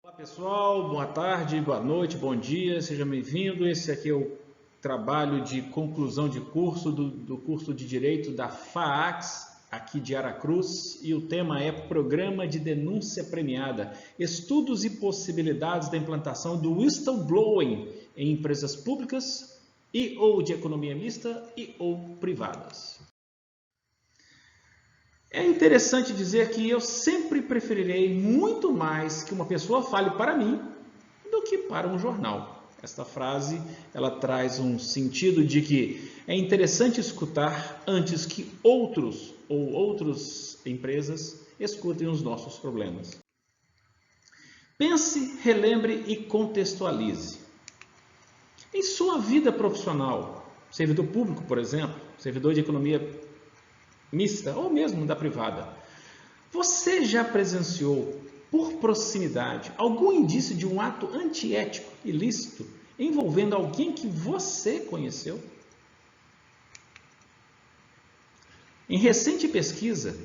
Olá pessoal, boa tarde, boa noite, bom dia, seja bem-vindo. Esse aqui é o trabalho de conclusão de curso do curso de Direito da FAACS, aqui de Aracruz, e o tema é Programa de Denúncia Premiada, Estudos e Possibilidades da Implantação do Whistleblowing em Empresas Públicas e ou de Economia Mista e ou privadas. É interessante dizer que eu sempre preferirei muito mais que uma pessoa fale para mim do que para um jornal. Esta frase ela traz um sentido de que é interessante escutar antes que outros ou outras empresas escutem os nossos problemas. Pense, relembre e contextualize. Em sua vida profissional, servidor público, por exemplo, servidor de economia mista ou mesmo da privada, você já presenciou, por proximidade, algum indício de um ato antiético, ilícito, envolvendo alguém que você conheceu? Em recente pesquisa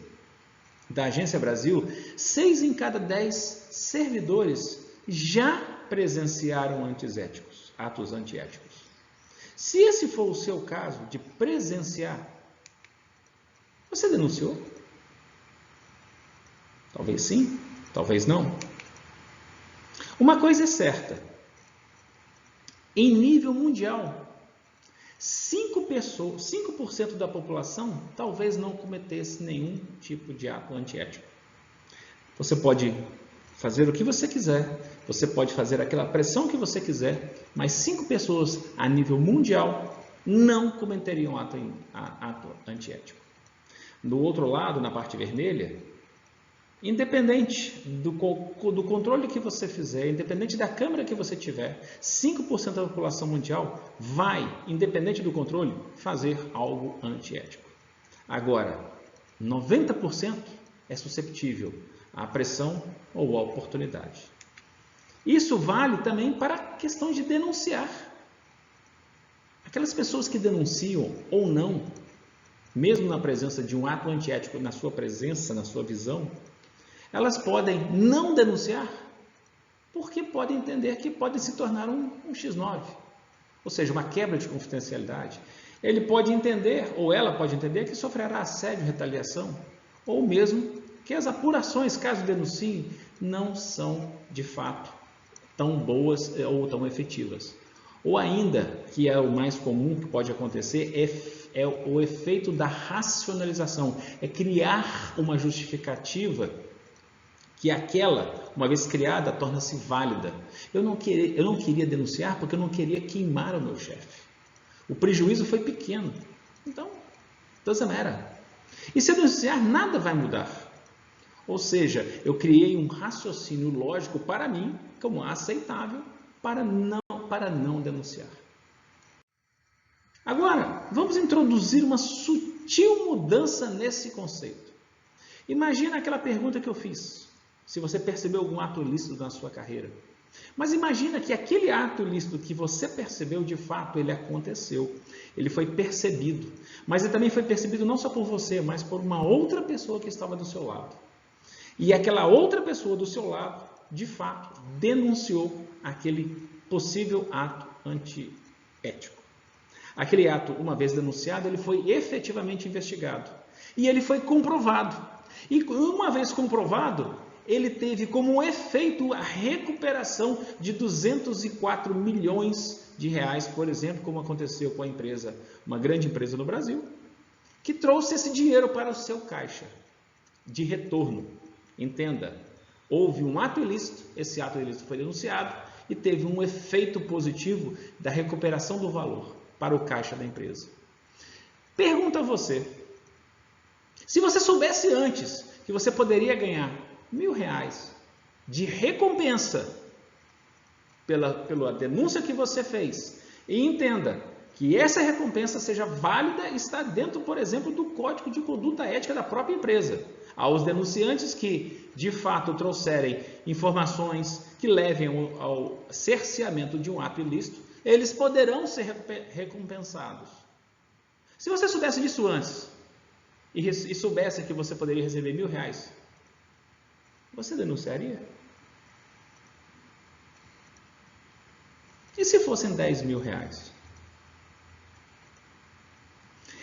da Agência Brasil, 6 em cada 10 servidores já presenciaram atos antiéticos. Se esse for o seu caso de presenciar, você denunciou? Talvez sim, talvez não. Uma coisa é certa. Em nível mundial, 5% da população talvez não cometesse nenhum tipo de ato antiético. Você pode fazer o que você quiser, você pode fazer aquela pressão que você quiser, mas 5 pessoas a nível mundial não cometeriam ato antiético. Do outro lado, na parte vermelha, independente do controle que você fizer, independente da câmera que você tiver, 5% da população mundial vai, independente do controle, fazer algo antiético. Agora, 90% é susceptível à pressão ou à oportunidade. Isso vale também para a questão de denunciar. Aquelas pessoas que denunciam ou não, mesmo na presença de um ato antiético, na sua presença, na sua visão, elas podem não denunciar porque podem entender que pode se tornar um X9, ou seja, uma quebra de confidencialidade. Ele pode entender, ou ela pode entender, que sofrerá assédio, retaliação, ou mesmo que as apurações, caso denuncie, não são de fato tão boas ou tão efetivas. Ou ainda, que é o mais comum que pode acontecer, é o efeito da racionalização, é criar uma justificativa que aquela, uma vez criada, torna-se válida. Eu não queria denunciar porque eu não queria queimar o meu chefe. O prejuízo foi pequeno. Então, doesn't matter. E se eu denunciar, nada vai mudar. Ou seja, eu criei um raciocínio lógico para mim, como aceitável, para não denunciar. Agora, vamos introduzir uma sutil mudança nesse conceito. Imagina aquela pergunta que eu fiz. Se você percebeu algum ato ilícito na sua carreira. Mas imagina que aquele ato ilícito que você percebeu, de fato, ele aconteceu. Ele foi percebido. Mas ele também foi percebido não só por você, mas por uma outra pessoa que estava do seu lado. E aquela outra pessoa do seu lado, de fato, denunciou aquele possível ato antiético. Aquele ato, uma vez denunciado, ele foi efetivamente investigado. E ele foi comprovado. E uma vez comprovado, ele teve como efeito a recuperação de 204 milhões de reais, por exemplo, como aconteceu com a empresa, uma grande empresa no Brasil, que trouxe esse dinheiro para o seu caixa de retorno. Entenda, houve um ato ilícito, esse ato ilícito foi denunciado e teve um efeito positivo da recuperação do valor para o caixa da empresa. Pergunto a você, se você soubesse antes que você poderia ganhar R$1.000 de recompensa pela denúncia que você fez, e entenda que essa recompensa seja válida e está dentro, por exemplo, do Código de Conduta Ética da própria empresa. Aos denunciantes que, de fato, trouxerem informações que levem ao cerceamento de um ato ilícito, eles poderão ser recompensados. Se você soubesse disso antes e soubesse que você poderia receber R$1.000, você denunciaria? se fossem 10 mil reais?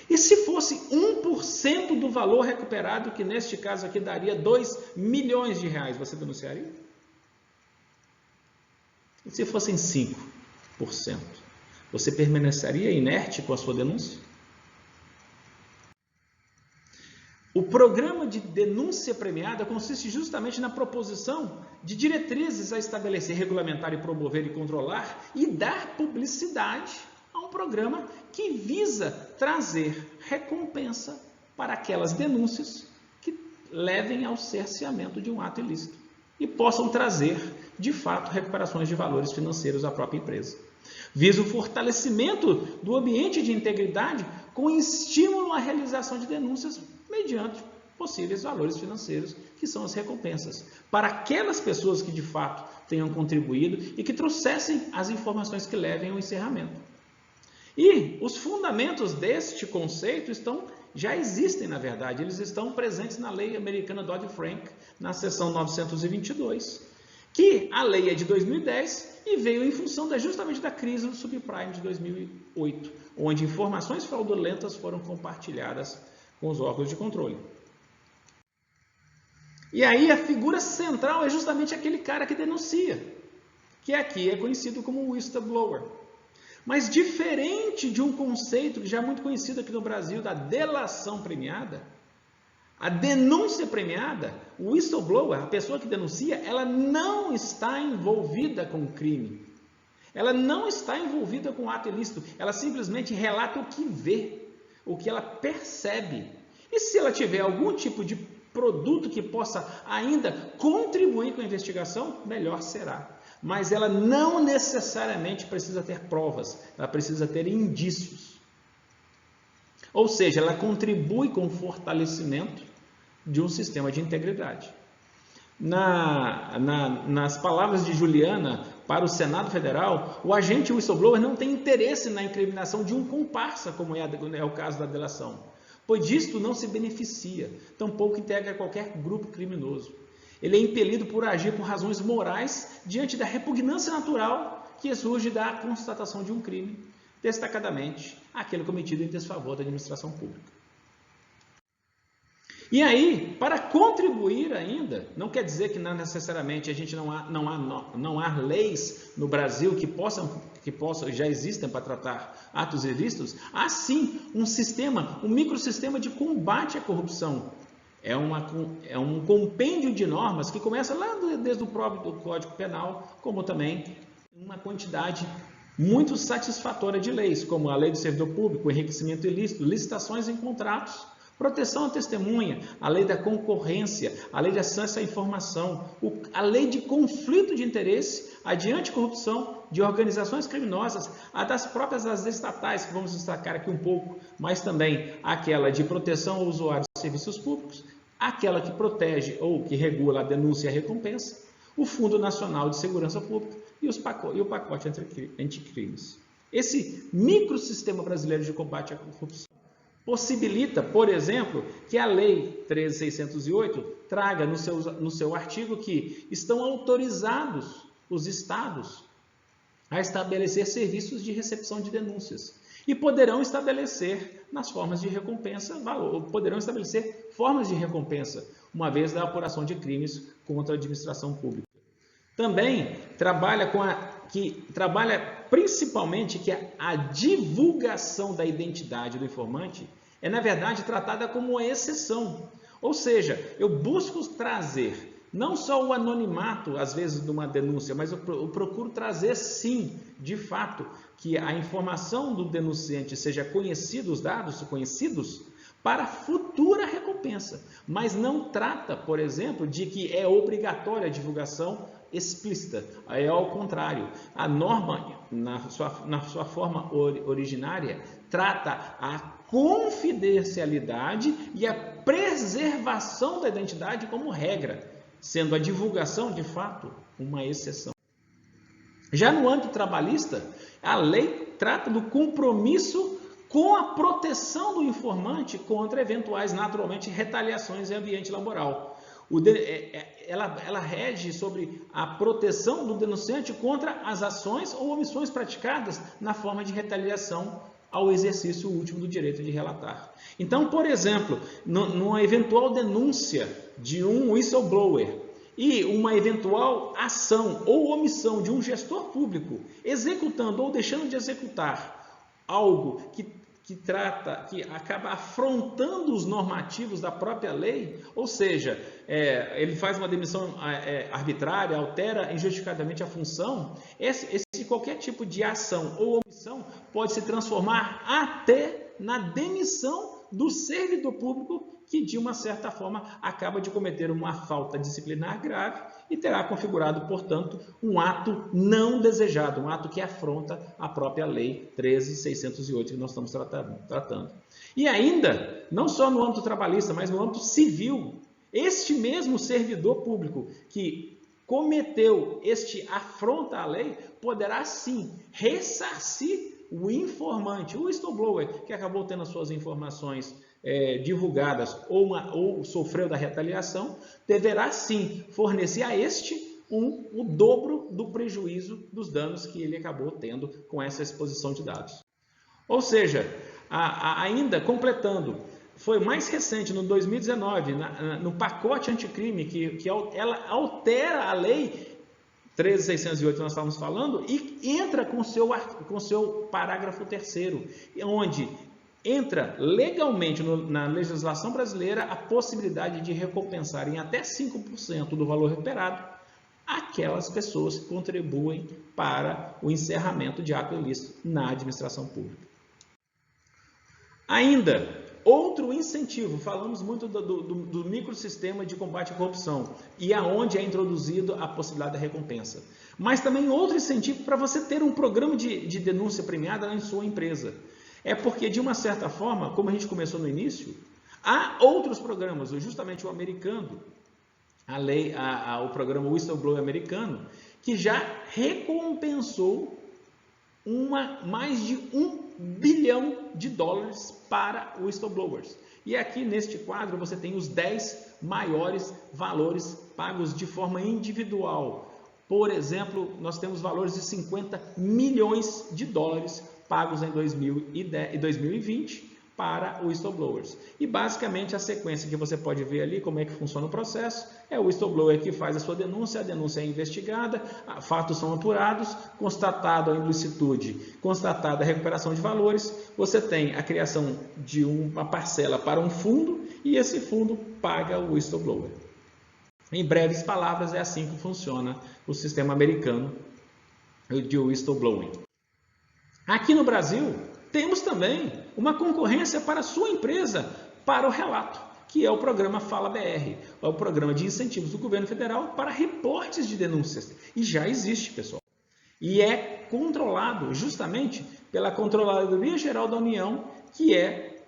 E se fosse 1% do valor recuperado, que neste caso aqui daria 2 milhões de reais, você denunciaria? E se fossem 5%? Você permaneceria inerte com a sua denúncia? O programa de denúncia premiada consiste justamente na proposição de diretrizes a estabelecer, regulamentar e promover e controlar e dar publicidade a um programa que visa trazer recompensa para aquelas denúncias que levem ao cerceamento de um ato ilícito e possam trazer, de fato, recuperações de valores financeiros à própria empresa. Visa o fortalecimento do ambiente de integridade com estímulo à realização de denúncias mediante possíveis valores financeiros, que são as recompensas, para aquelas pessoas que de fato tenham contribuído e que trouxessem as informações que levem ao encerramento. E os fundamentos deste conceito já existem, na verdade, eles estão presentes na lei americana Dodd-Frank, na seção 922, que a lei é de 2010 e veio em função justamente da crise do subprime de 2008, onde informações fraudulentas foram compartilhadas com os órgãos de controle. E aí a figura central é justamente aquele cara que denuncia, que aqui é conhecido como whistleblower. Mas diferente de um conceito que já é muito conhecido aqui no Brasil, da delação premiada, a denúncia premiada, o whistleblower, a pessoa que denuncia, ela não está envolvida com o crime. Ela não está envolvida com o ato ilícito. Ela simplesmente relata o que vê, o que ela percebe. E se ela tiver algum tipo de produto que possa ainda contribuir com a investigação, melhor será. Mas ela não necessariamente precisa ter provas, ela precisa ter indícios. Ou seja, ela contribui com o fortalecimento de um sistema de integridade. Nas palavras de Juliana para o Senado Federal, o agente whistleblower não tem interesse na incriminação de um comparsa, como é o caso da delação, pois disto não se beneficia, tampouco integra qualquer grupo criminoso. Ele é impelido por agir por razões morais diante da repugnância natural que surge da constatação de um crime, destacadamente aquele cometido em desfavor da administração pública. E aí, para contribuir ainda, não quer dizer que não necessariamente não há leis no Brasil que possam já existem para tratar atos ilícitos. Há sim um microsistema de combate à corrupção. É um compêndio de normas que começa lá desde o próprio Código Penal, como também uma quantidade muito satisfatória de leis, como a Lei do Servidor Público, enriquecimento ilícito, licitações em contratos, proteção à testemunha, a Lei da Concorrência, a Lei de Acesso à Informação, a Lei de Conflito de Interesse, a de Anticorrupção, de organizações criminosas, a das próprias estatais, que vamos destacar aqui um pouco, mas também aquela de proteção ao usuário de serviços públicos, aquela que protege ou que regula a denúncia e a recompensa, o Fundo Nacional de Segurança Pública e o pacote anticrimes. Esse microsistema brasileiro de combate à corrupção possibilita, por exemplo, que a Lei 13.608 traga no seu artigo que estão autorizados os estados a estabelecer serviços de recepção de denúncias e poderão estabelecer nas formas de recompensa, poderão estabelecer formas de recompensa, uma vez da apuração de crimes contra a administração pública. Também trabalha principalmente que a divulgação da identidade do informante é, na verdade, tratada como uma exceção. Ou seja, eu busco trazer não só o anonimato, às vezes, de uma denúncia, mas eu procuro trazer, sim, de fato, que a informação do denunciante seja conhecida, os dados conhecidos, para futura recompensa. Mas não trata, por exemplo, de que é obrigatória a divulgação explícita. É ao contrário. A norma, na sua forma originária, trata a confidencialidade e a preservação da identidade como regra, sendo a divulgação, de fato, uma exceção. Já no âmbito trabalhista, a lei trata do compromisso com a proteção do informante contra eventuais, naturalmente, retaliações em ambiente laboral. ela rege sobre a proteção do denunciante contra as ações ou omissões praticadas na forma de retaliação ao exercício último do direito de relatar. Então, por exemplo, numa eventual denúncia de um whistleblower e uma eventual ação ou omissão de um gestor público executando ou deixando de executar algo que acaba afrontando os normativos da própria lei, ou seja, ele faz uma demissão arbitrária, altera injustificadamente a função, qualquer tipo de ação ou omissão pode se transformar até na demissão do servidor público que, de uma certa forma, acaba de cometer uma falta disciplinar grave e terá configurado, portanto, um ato não desejado, um ato que afronta a própria Lei 13.608 que nós estamos tratando. E ainda, não só no âmbito trabalhista, mas no âmbito civil, este mesmo servidor público que cometeu este afronta à lei poderá, sim, ressarcir o informante, o whistleblower, que acabou tendo as suas informações divulgadas ou sofreu da retaliação, deverá sim fornecer a este o dobro do prejuízo dos danos que ele acabou tendo com essa exposição de dados. Ou seja, ainda completando, foi mais recente, no 2019, no pacote anticrime, que ela altera a lei 13.608 nós estávamos falando, e entra com seu parágrafo 3º, onde entra legalmente na legislação brasileira a possibilidade de recompensar em até 5% do valor recuperado aquelas pessoas que contribuem para o encerramento de ato ilícito na administração pública. Ainda, outro incentivo, falamos muito do microsistema de combate à corrupção e aonde é introduzido a possibilidade da recompensa. Mas também outro incentivo para você ter um programa de denúncia premiada em sua empresa. É porque, de uma certa forma, como a gente começou no início, há outros programas, justamente o americano, o programa Whistleblower americano, que já recompensou mais de $1 bilhão para whistleblowers. E aqui neste quadro você tem os 10 maiores valores pagos de forma individual. Por exemplo, nós temos valores de $50 milhões pagos em 2020 para whistleblowers. E basicamente a sequência que você pode ver ali, como é que funciona o processo, é o whistleblower que faz a sua denúncia, a denúncia é investigada, fatos são apurados, constatada a ilicitude, constatada a recuperação de valores, você tem a criação de uma parcela para um fundo e esse fundo paga o whistleblower. Em breves palavras, é assim que funciona o sistema americano de whistleblowing. Aqui no Brasil, temos também uma concorrência para a sua empresa, para o relato, que é o programa Fala BR, é o programa de incentivos do governo federal para reportes de denúncias. E já existe, pessoal. E é controlado justamente pela Controladoria Geral da União, que é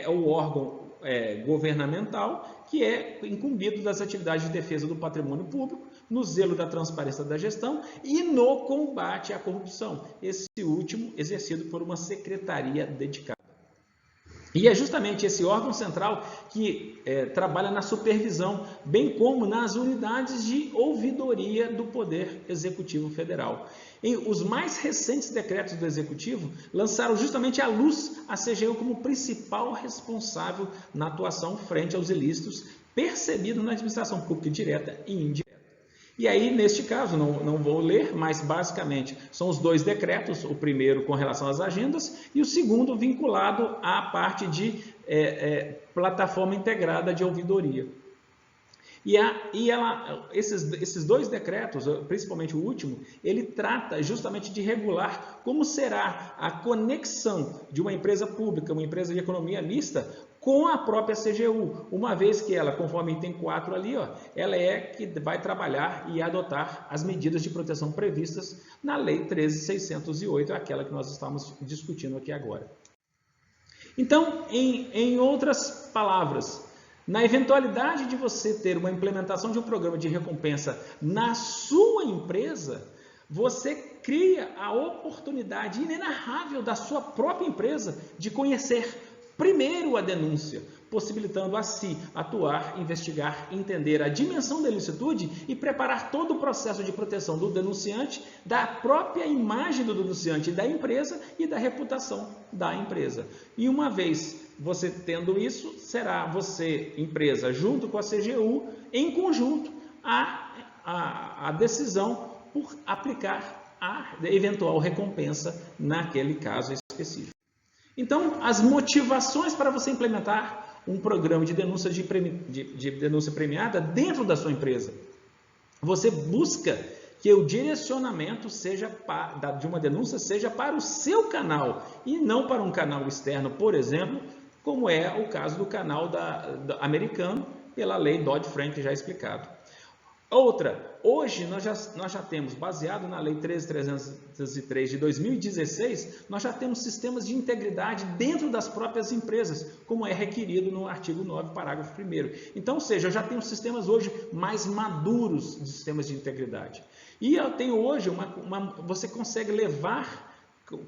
o órgão governamental que é incumbido das atividades de defesa do patrimônio público, no zelo da transparência da gestão e no combate à corrupção. Esse último exercido por uma secretaria dedicada. E é justamente esse órgão central que trabalha na supervisão, bem como nas unidades de ouvidoria do Poder Executivo Federal. Os mais recentes decretos do Executivo lançaram justamente à luz a CGU como principal responsável na atuação frente aos ilícitos percebidos na administração pública direta e indireta. E aí, neste caso, não vou ler, mas basicamente são os 2 decretos, o primeiro com relação às agendas e o segundo vinculado à parte de plataforma integrada de ouvidoria. Esses 2 decretos, principalmente o último, ele trata justamente de regular como será a conexão de uma empresa pública, uma empresa de economia mista, com a própria CGU, uma vez que ela, conforme item 4 ali, ela é que vai trabalhar e adotar as medidas de proteção previstas na Lei 13.608, aquela que nós estamos discutindo aqui agora. Então, em outras palavras, na eventualidade de você ter uma implementação de um programa de recompensa na sua empresa, você cria a oportunidade inenarrável da sua própria empresa de conhecer primeiro a denúncia, possibilitando a si atuar, investigar, entender a dimensão da ilicitude e preparar todo o processo de proteção do denunciante, da própria imagem do denunciante e da empresa e da reputação da empresa. E uma vez você tendo isso, será você, empresa, junto com a CGU, em conjunto, a decisão por aplicar a eventual recompensa naquele caso específico. Então, as motivações para você implementar um programa de denúncia, de denúncia premiada dentro da sua empresa. Você busca que o direcionamento de uma denúncia seja para o seu canal e não para um canal externo, por exemplo, como é o caso do canal americano, pela lei Dodd-Frank já explicado. Outra, hoje nós já temos, baseado na lei 13.303 de 2016, nós já temos sistemas de integridade dentro das próprias empresas, como é requerido no artigo 9, parágrafo 1º. Então, ou seja, eu já tenho sistemas hoje mais maduros de sistemas de integridade. E eu tenho hoje, você consegue levar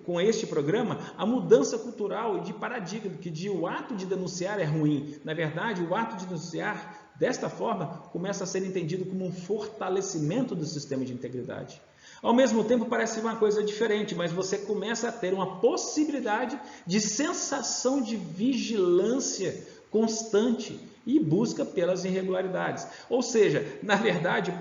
com este programa a mudança cultural e de paradigma, que o ato de denunciar é ruim. Na verdade, o ato de denunciar, desta forma, começa a ser entendido como um fortalecimento do sistema de integridade. Ao mesmo tempo, parece uma coisa diferente, mas você começa a ter uma possibilidade de sensação de vigilância constante e busca pelas irregularidades. Ou seja, na verdade,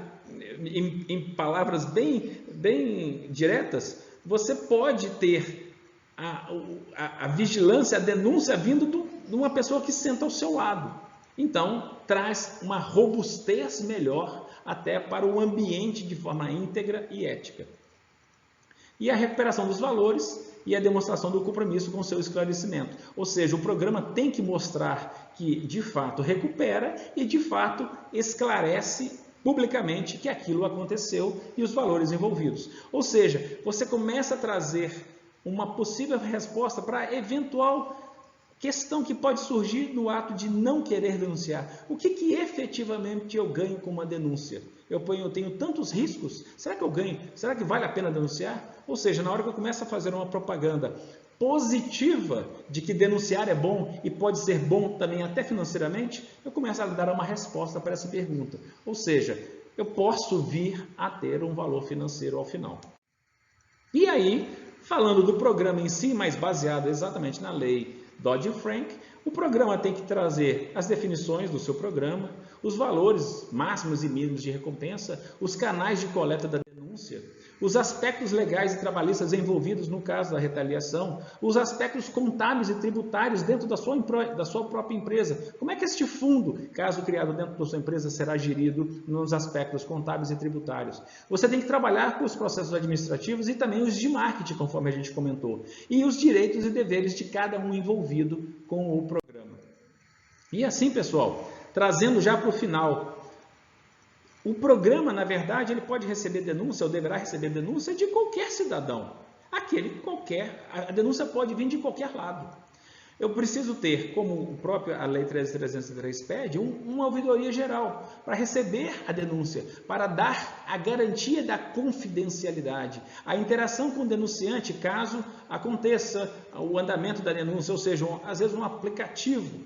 em palavras bem diretas, você pode ter a vigilância, a denúncia vindo de uma pessoa que senta ao seu lado. Então, traz uma robustez melhor até para o ambiente de forma íntegra e ética. E a recuperação dos valores e a demonstração do compromisso com o seu esclarecimento. Ou seja, o programa tem que mostrar que, de fato, recupera e, de fato, esclarece publicamente que aquilo aconteceu e os valores envolvidos. Ou seja, você começa a trazer uma possível resposta para a eventual questão que pode surgir no ato de não querer denunciar. O que efetivamente eu ganho com uma denúncia? Eu tenho tantos riscos, será que eu ganho? Será que vale a pena denunciar? Ou seja, na hora que eu começo a fazer uma propaganda positiva de que denunciar é bom e pode ser bom também até financeiramente, eu começo a dar uma resposta para essa pergunta. Ou seja, eu posso vir a ter um valor financeiro ao final. E aí, falando do programa em si, mas baseado exatamente na lei Dodd-Frank, o programa tem que trazer as definições do seu programa, os valores máximos e mínimos de recompensa, os canais de coleta da denúncia, os aspectos legais e trabalhistas envolvidos no caso da retaliação, os aspectos contábeis e tributários dentro da sua própria empresa. Como é que este fundo, caso criado dentro da sua empresa, será gerido nos aspectos contábeis e tributários? Você tem que trabalhar com os processos administrativos e também os de marketing, conforme a gente comentou, e os direitos e deveres de cada um envolvido com o programa. E assim, pessoal, trazendo já para o final, o programa, na verdade, ele pode receber denúncia ou deverá receber denúncia de qualquer cidadão. A denúncia pode vir de qualquer lado. Eu preciso ter, como a Lei 13.303 pede, uma ouvidoria geral para receber a denúncia, para dar a garantia da confidencialidade, a interação com o denunciante, caso aconteça o andamento da denúncia, ou seja, às vezes um aplicativo,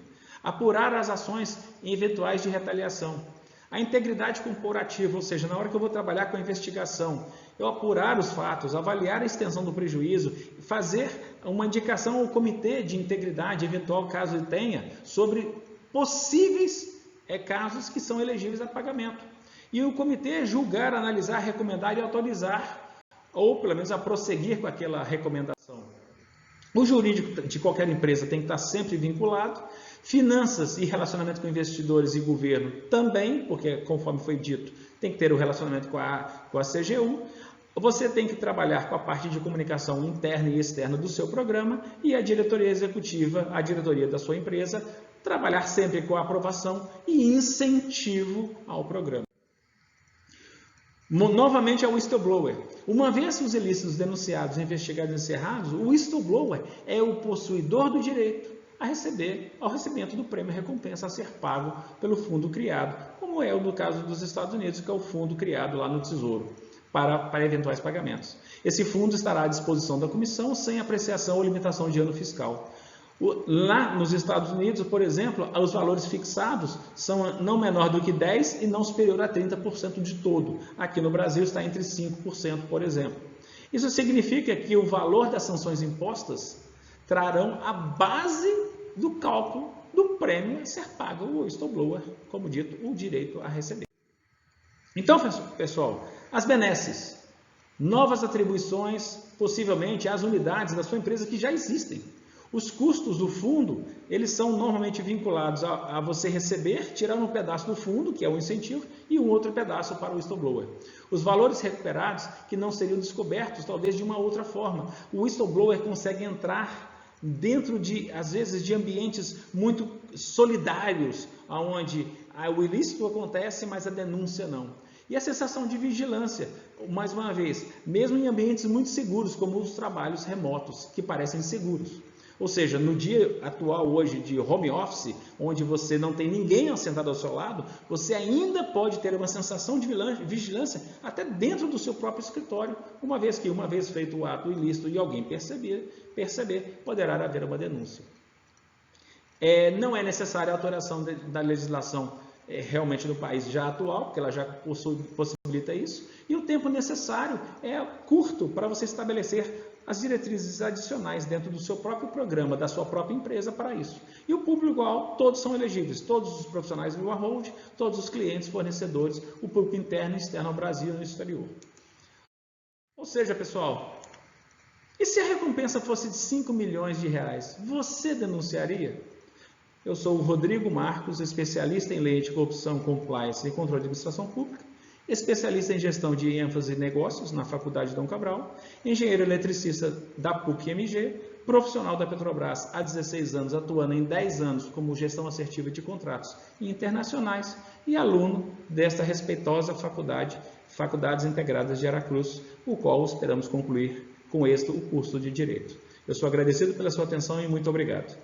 apurar as ações eventuais de retaliação. A integridade corporativa, ou seja, na hora que eu vou trabalhar com a investigação, eu apurar os fatos, avaliar a extensão do prejuízo, fazer uma indicação ao comitê de integridade, eventual caso ele tenha, sobre possíveis casos que são elegíveis a pagamento. E o comitê julgar, analisar, recomendar e autorizar, ou pelo menos a prosseguir com aquela recomendação. O jurídico de qualquer empresa tem que estar sempre vinculado. Finanças e relacionamento com investidores e governo também, porque, conforme foi dito, tem que ter o relacionamento com a CGU. Você tem que trabalhar com a parte de comunicação interna e externa do seu programa e a diretoria executiva, a diretoria da sua empresa, trabalhar sempre com a aprovação e incentivo ao programa. Novamente, é o whistleblower. Uma vez os ilícitos denunciados, investigados e encerrados, o whistleblower é o possuidor do direito ao recebimento do prêmio recompensa a ser pago pelo fundo criado, como é no caso dos Estados Unidos, que é o fundo criado lá no Tesouro, para eventuais pagamentos. Esse fundo estará à disposição da comissão sem apreciação ou limitação de ano fiscal. Lá nos Estados Unidos, por exemplo, os valores fixados são não menor do que 10% e não superior a 30% de todo. Aqui no Brasil está entre 5%, por exemplo. Isso significa que o valor das sanções impostas trarão a base do cálculo do prêmio a ser pago, o whistleblower, como dito, o direito a receber. Então, pessoal, as benesses, novas atribuições, possivelmente às unidades da sua empresa que já existem. Os custos do fundo, eles são normalmente vinculados a você receber, tirar um pedaço do fundo, que é o incentivo, e um outro pedaço para o whistleblower. Os valores recuperados, que não seriam descobertos, talvez de uma outra forma. O whistleblower consegue entrar dentro de, às vezes, de ambientes muito solidários, onde o ilícito acontece, mas a denúncia não. E a sensação de vigilância, mais uma vez, mesmo em ambientes muito seguros, como os trabalhos remotos, que parecem seguros. Ou seja, no dia atual hoje de home office, onde você não tem ninguém sentado ao seu lado, você ainda pode ter uma sensação de vigilância até dentro do seu próprio escritório, uma vez feito o ato ilícito e alguém perceber, poderá haver uma denúncia. Não é necessária a alteração da legislação realmente no país já atual, porque ela já possibilita isso, e o tempo necessário é curto para você estabelecer as diretrizes adicionais dentro do seu próprio programa, da sua própria empresa para isso. E o público-alvo, todos são elegíveis, todos os profissionais do Warhold, todos os clientes, fornecedores, o público interno e externo ao Brasil e no exterior. Ou seja, pessoal, e se a recompensa fosse de 5 milhões de reais, você denunciaria? Eu sou o Rodrigo Marcos, especialista em lei de corrupção, compliance e controle de administração pública, especialista em gestão de ênfase e negócios na Faculdade Dom Cabral, engenheiro eletricista da PUC-MG, profissional da Petrobras há 16 anos, atuando em 10 anos como gestão assertiva de contratos internacionais e aluno desta respeitosa faculdade, Faculdades Integradas de Aracruz, o qual esperamos concluir com êxito o curso de Direito. Eu sou agradecido pela sua atenção e muito obrigado.